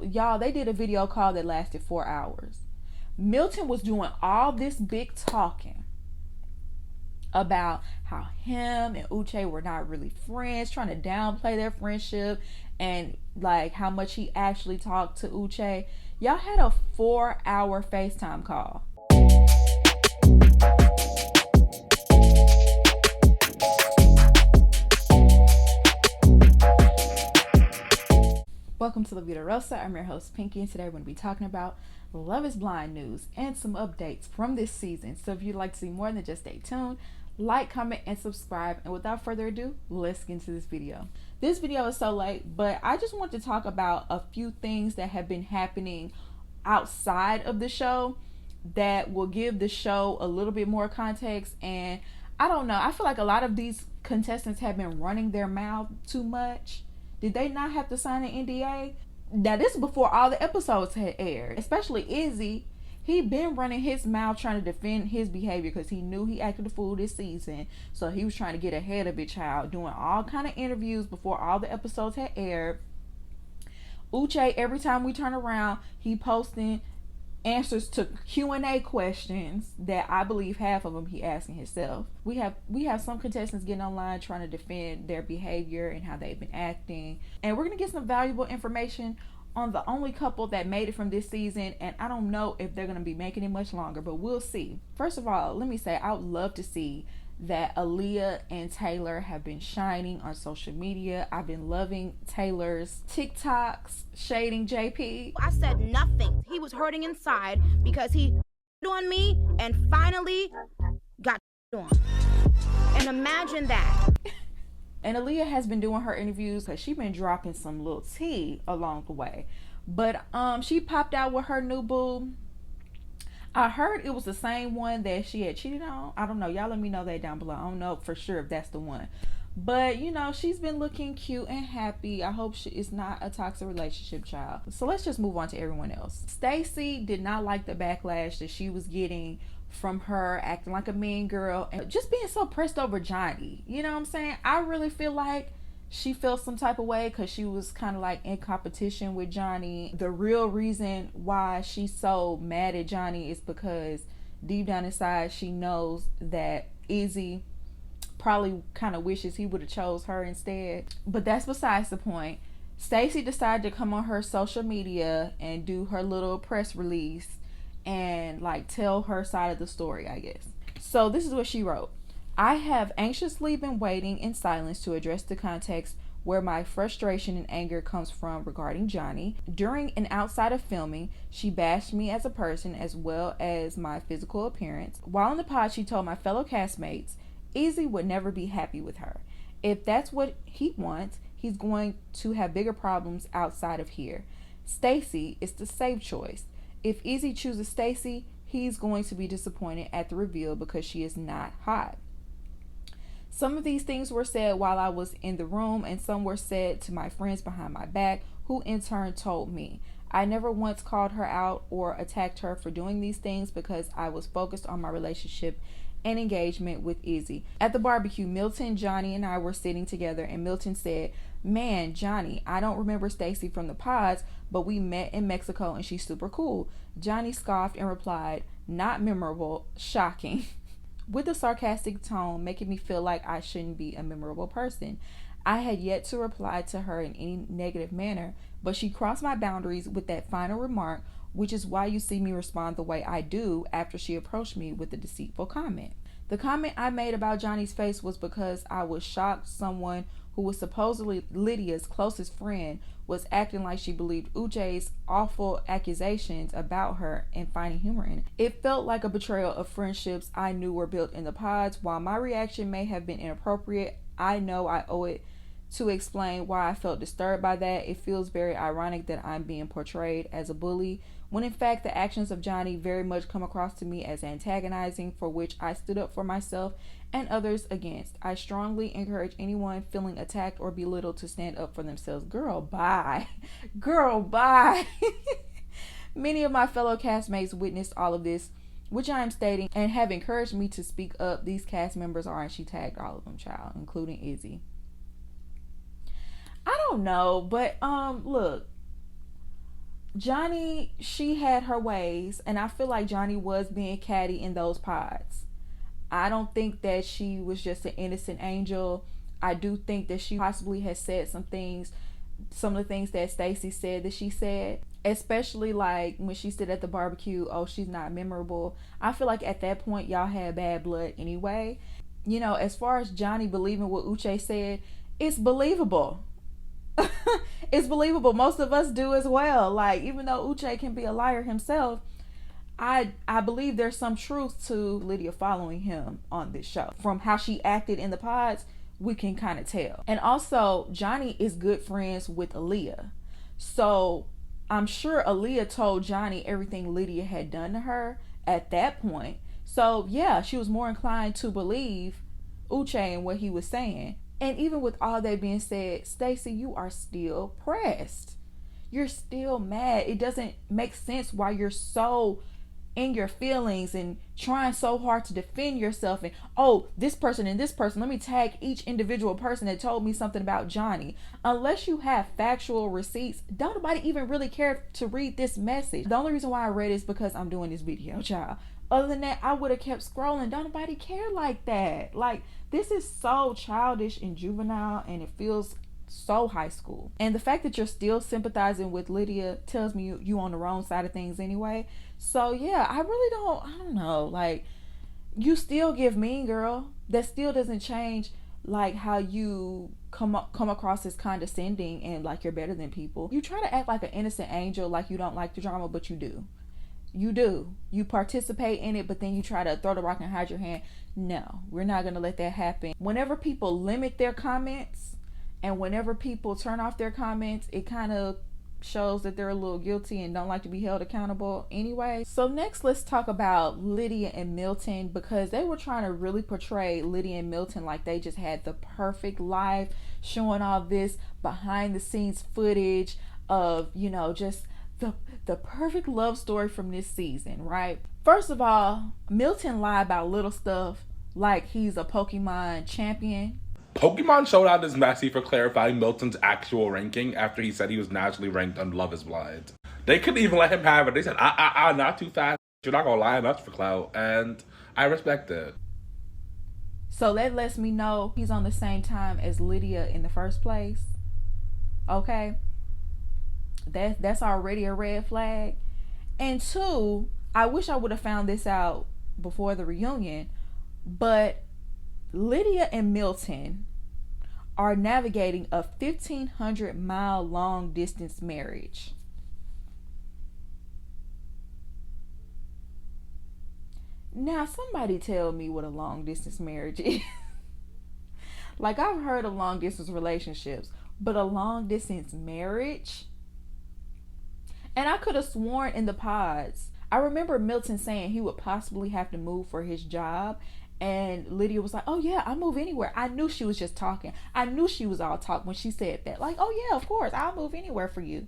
Y'all, they did a video call that lasted 4 hours. Milton was doing all this big talking about how him and Uche were not really friends, trying to downplay their friendship, and like how much he actually talked to Uche. Y'all had a 4-hour FaceTime call. Welcome to La Vida Rosa. I'm your host, Pinky, and today we're going to be talking about Love is Blind news and some updates from this season. So if you'd like to see more, then just stay tuned. Like, comment, and subscribe. And without further ado, let's get into this video. This video is so late, but I just want to talk about a few things that have been happening outside of the show that will give the show a little bit more context. And I don't know, I feel like a lot of these contestants have been running their mouth too much. Did they not have to sign an NDA? Now, this is before all the episodes had aired. Especially Izzy. He been running his mouth trying to defend his behavior because he knew he acted a fool this season. So he was trying to get ahead of it, child. Doing all kind of interviews before all the episodes had aired. Uche, every time we turn around, he posting answers to Q&A questions that I believe half of them he asking himself. We have some contestants getting online trying to defend their behavior and how they've been acting, and we're gonna get some valuable information on the only couple that made it from this season, and I don't know if they're gonna be making it much longer, but we'll see. First of all, let me say I would love to see that Aaliyah and Taylor have been shining on social media. I've been loving Taylor's TikToks shading JP. I said nothing. He was hurting inside because he on me and finally got on. And imagine that. And Aaliyah has been doing her interviews because she's been dropping some little tea along the way. But she popped out with her new boo. I heard it was the same one that she had cheated on. I don't know. Y'all let me know that down below. I don't know for sure if that's the one. But, you know, she's been looking cute and happy. I hope it's not a toxic relationship, child. So let's just move on to everyone else. Stacey did not like the backlash that she was getting from her acting like a mean girl and just being so pressed over Johnny. You know what I'm saying? I really feel like she felt some type of way because she was kind of like in competition with Johnny. The real reason why she's so mad at Johnny is because deep down inside she knows that Izzy probably kind of wishes he would have chose her instead. But that's besides the point. Stacey decided to come on her social media and do her little press release and like tell her side of the story, I guess. So this is what she wrote. I have anxiously been waiting in silence to address the context where my frustration and anger comes from regarding Johnny. During and outside of filming, she bashed me as a person as well as my physical appearance. While in the pod, she told my fellow castmates Izzy would never be happy with her. If that's what he wants, he's going to have bigger problems outside of here. Stacey is the safe choice. If Izzy chooses Stacey, he's going to be disappointed at the reveal because she is not hot. Some of these things were said while I was in the room, and some were said to my friends behind my back, who in turn told me. I never once called her out or attacked her for doing these things because I was focused on my relationship and engagement with Izzy. At the barbecue, Milton, Johnny, and I were sitting together, and Milton said, "Man, Johnny, I don't remember Stacey from the pods, but we met in Mexico and she's super cool." Johnny scoffed and replied, "Not memorable, shocking." With a sarcastic tone, making me feel like I shouldn't be a memorable person. I had yet to reply to her in any negative manner, but she crossed my boundaries with that final remark, which is why you see me respond the way I do after she approached me with a deceitful comment. The comment I made about Johnny's face was because I was shocked someone who was supposedly Lydia's closest friend was acting like she believed Uche's awful accusations about her and finding humor in it. It felt like a betrayal of friendships I knew were built in the pods. While my reaction may have been inappropriate, I know I owe it to explain why I felt disturbed by that. It feels very ironic that I'm being portrayed as a bully, when in fact the actions of Johnny very much come across to me as antagonizing, for which I stood up for myself and others against. I strongly encourage anyone feeling attacked or belittled to stand up for themselves. Girl, bye. Girl, bye. Many of my fellow castmates witnessed all of this, which I am stating, and have encouraged me to speak up. These cast members are, and she tagged all of them, child, including Izzy. I don't know, but look, Johnny, she had her ways, and I feel like Johnny was being catty in those pods. I don't think that she was just an innocent angel. I do think that she possibly has said some things, some of the things that Stacey said that she said, especially like when she said at the barbecue, oh, she's not memorable. I feel like at that point y'all had bad blood anyway. You know, as far as Johnny believing what Uche said, it's believable. It's believable. Most of us do as well. Like, even though Uche can be a liar himself, I believe there's some truth to Lydia following him on this show. From how she acted in the pods, we can kind of tell. And also, Johnny is good friends with Aaliyah. So I'm sure Aaliyah told Johnny everything Lydia had done to her at that point. So yeah, she was more inclined to believe Uche and what he was saying. And even with all that being said, Stacey, you are still pressed. You're still mad. It doesn't make sense why you're so in your feelings and trying so hard to defend yourself. And oh, this person and this person, let me tag each individual person that told me something about Johnny. Unless you have factual receipts, don't nobody even really care to read this message. The only reason why I read it is because I'm doing this video, child. Other than that, I would have kept scrolling. Don't nobody care like that. Like, this is so childish and juvenile, and it feels so high school. And the fact that you're still sympathizing with Lydia tells me you on the wrong side of things anyway. So yeah, I don't know. Like, you still give Mean Girl. That still doesn't change like how you come across as condescending and like you're better than people. You try to act like an innocent angel, like you don't like the drama, but you do. You do. You participate in it, but then you try to throw the rock and hide your hand. No, we're not going to let that happen. Whenever people limit their comments and whenever people turn off their comments, it kind of shows that they're a little guilty and don't like to be held accountable anyway. So next, let's talk about Lydia and Milton, because they were trying to really portray Lydia and Milton like they just had the perfect life, showing all this behind the scenes footage of, you know, just the perfect love story from this season, right? First of all, Milton lied about little stuff like he's a Pokemon champion. Pokemon Showdown is messy for clarifying Milton's actual ranking after he said he was naturally ranked on Love is Blind. They couldn't even let him have it. They said, not too fast. You're not gonna lie, that's for clout. And I respect it. So that lets me know he's on the same time as Lydia in the first place. Okay? That's already a red flag. And two, I wish I would have found this out before the reunion, but Lydia and Milton are navigating a 1,500-mile long distance marriage. Now, somebody tell me what a long distance marriage is. Like, I've heard of long distance relationships, but a long distance marriage? And I could have sworn in the pods, I remember Milton saying he would possibly have to move for his job. And Lydia was like, oh yeah, I'll move anywhere. I knew she was just talking. I knew she was all talk when she said that. Like, oh yeah, of course, I'll move anywhere for you.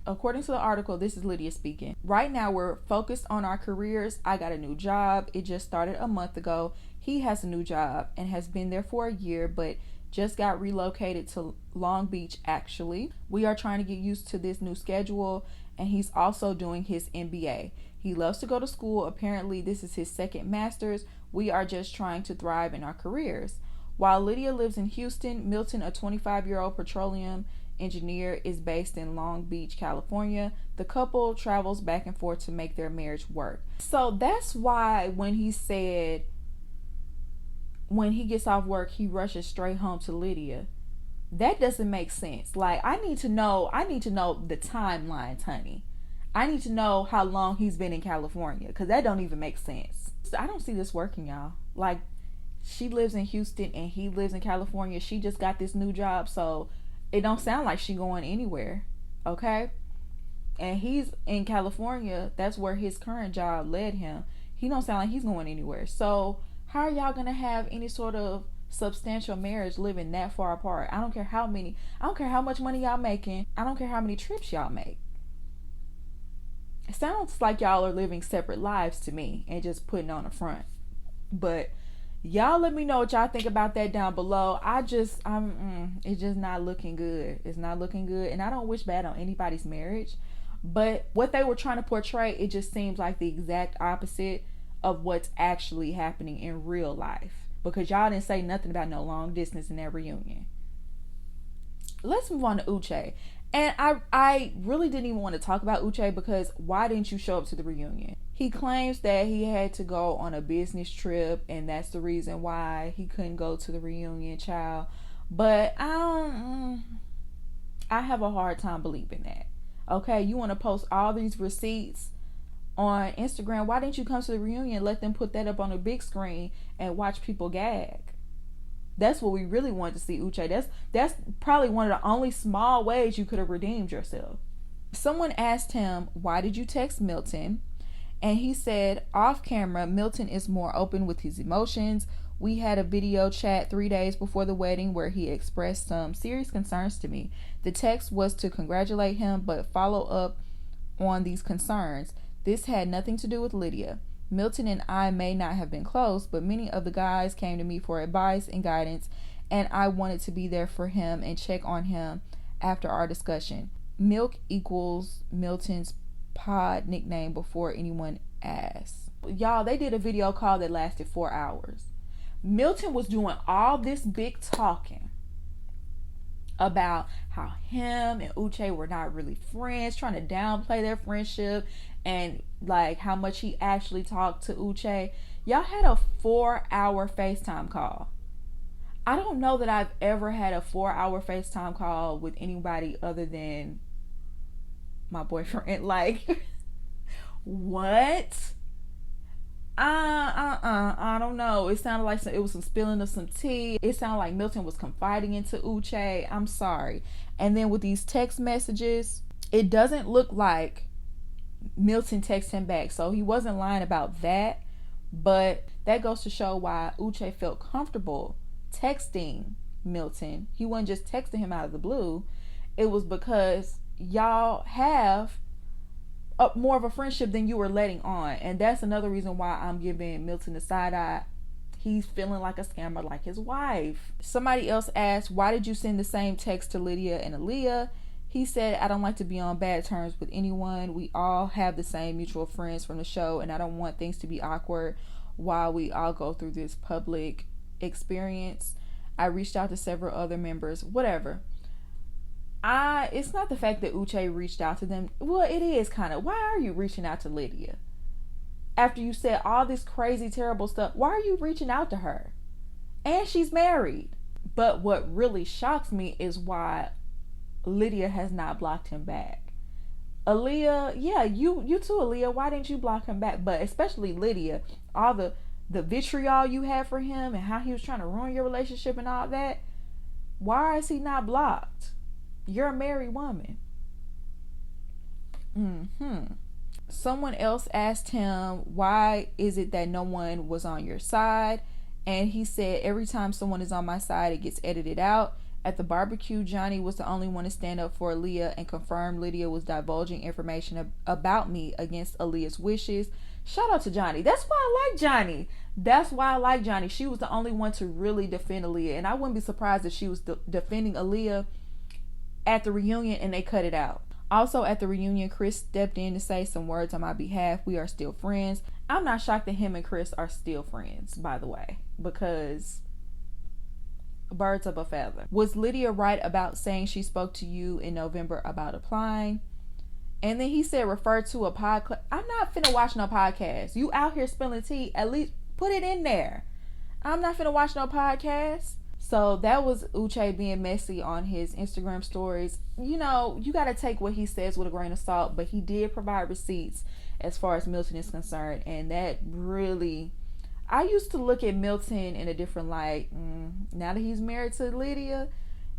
According to the article, this is Lydia speaking. Right now, we're focused on our careers. I got a new job. It just started a month ago. He has a new job and has been there for a year, but just got relocated to Long Beach, actually. We are trying to get used to this new schedule, and he's also doing his MBA. He loves to go to school. Apparently, this is his second master's. We are just trying to thrive in our careers. While Lydia lives in Houston, Milton, a 25-year-old petroleum engineer, is based in Long Beach, California. The couple travels back and forth to make their marriage work. So that's why when he said when he gets off work, he rushes straight home to Lydia. That doesn't make sense. Like, I need to know the timelines, honey. I need to know how long he's been in California, because that don't even make sense. I don't see this working, y'all. Like, she lives in Houston and he lives in California. She just got this new job, so it don't sound like she going anywhere, okay? And he's in California. That's where his current job led him. He don't sound like he's going anywhere. So how are y'all gonna have any sort of substantial marriage living that far apart? I don't care how much money y'all making. I don't care how many trips y'all make. It sounds like y'all are living separate lives to me and just putting on a front. But Y'all let me know what y'all think about that down below. It's just not looking good. It's not looking good. And I don't wish bad on anybody's marriage. But what they were trying to portray, it just seems like the exact opposite of what's actually happening in real life. Because y'all didn't say nothing about no long distance in that reunion. Let's move on to Uche. And I really didn't even want to talk about Uche because why didn't you show up to the reunion? He claims that he had to go on a business trip and that's the reason why he couldn't go to the reunion, child. But I have a hard time believing that. Okay, you want to post all these receipts on Instagram. Why didn't you come to the reunion? Let them put that up on a big screen and watch people gag. That's what we really wanted to see, Uche. That's probably one of the only small ways you could have redeemed yourself. Someone asked him, why did you text Milton? And he said, off camera, Milton is more open with his emotions. We had a video chat 3 days before the wedding where he expressed some serious concerns to me. The text was to congratulate him, but follow up on these concerns. This had nothing to do with Lydia. Milton and I may not have been close, but many of the guys came to me for advice and guidance, and I wanted to be there for him and check on him after our discussion. Milk equals Milton's pod nickname before anyone asks. Y'all, they did a video call that lasted 4 hours. Milton was doing all this big talking about how him and Uche were not really friends, trying to downplay their friendship, and like how much he actually talked to Uche. Y'all had a 4-hour FaceTime call. I don't know that I've ever had a 4-hour FaceTime call with anybody other than my boyfriend. Like, what? I don't know. It sounded like it was some spilling of some tea. It sounded like Milton was confiding into Uche. I'm sorry. And then with these text messages, it doesn't look like Milton texted him back. So he wasn't lying about that. But that goes to show why Uche felt comfortable texting Milton. He wasn't just texting him out of the blue. It was because y'all have more of a friendship than you were letting on. And that's another reason why I'm giving Milton the side eye. He's feeling like a scammer like his wife. Somebody else asked, why did you send the same text to Lydia and Aaliyah? He said, I don't like to be on bad terms with anyone. We all have the same mutual friends from the show, and I don't want things to be awkward while we all go through this public experience. I reached out to several other members, whatever. It's not the fact that Uche reached out to them. Well, it is kind of. Why are you reaching out to Lydia? After you said all this crazy, terrible stuff, why are you reaching out to her? And she's married. But what really shocks me is why Lydia has not blocked him back. Aaliyah, yeah, you too, Aaliyah. Why didn't you block him back? But especially Lydia, all the vitriol you had for him and how he was trying to ruin your relationship and all that. Why is he not blocked? You're a married woman. Someone else asked him, why is it that no one was on your side? And he said, every time someone is on my side, it gets edited out. At the barbecue, Johnny was the only one to stand up for Aaliyah and confirm Lydia was divulging information about me against Aaliyah's wishes. Shout out to Johnny. That's why I like Johnny. She was the only one to really defend Aaliyah. And I wouldn't be surprised if she was defending Aaliyah at the reunion and they cut it out. Also at the reunion, Chris stepped in to say some words on my behalf. We are still friends. I'm not shocked that him and Chris are still friends, by the way, because birds of a feather. Was Lydia right about saying she spoke to you in November about applying? And then he said, refer to a podcast. I'm not finna watch no podcast. You out here spilling tea, at least put it in there. I'm not finna watch no podcast. So that was Uche being messy on his Instagram stories. You know, you got to take what he says with a grain of salt, but he did provide receipts as far as Milton is concerned. And that really, I used to look at Milton in a different light. Now that he's married to Lydia,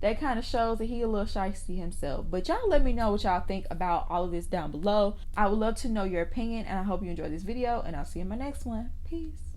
that kind of shows that he a little shysty himself. But y'all let me know what y'all think about all of this down below. I would love to know your opinion, and I hope you enjoyed this video, and I'll see you in my next one. Peace.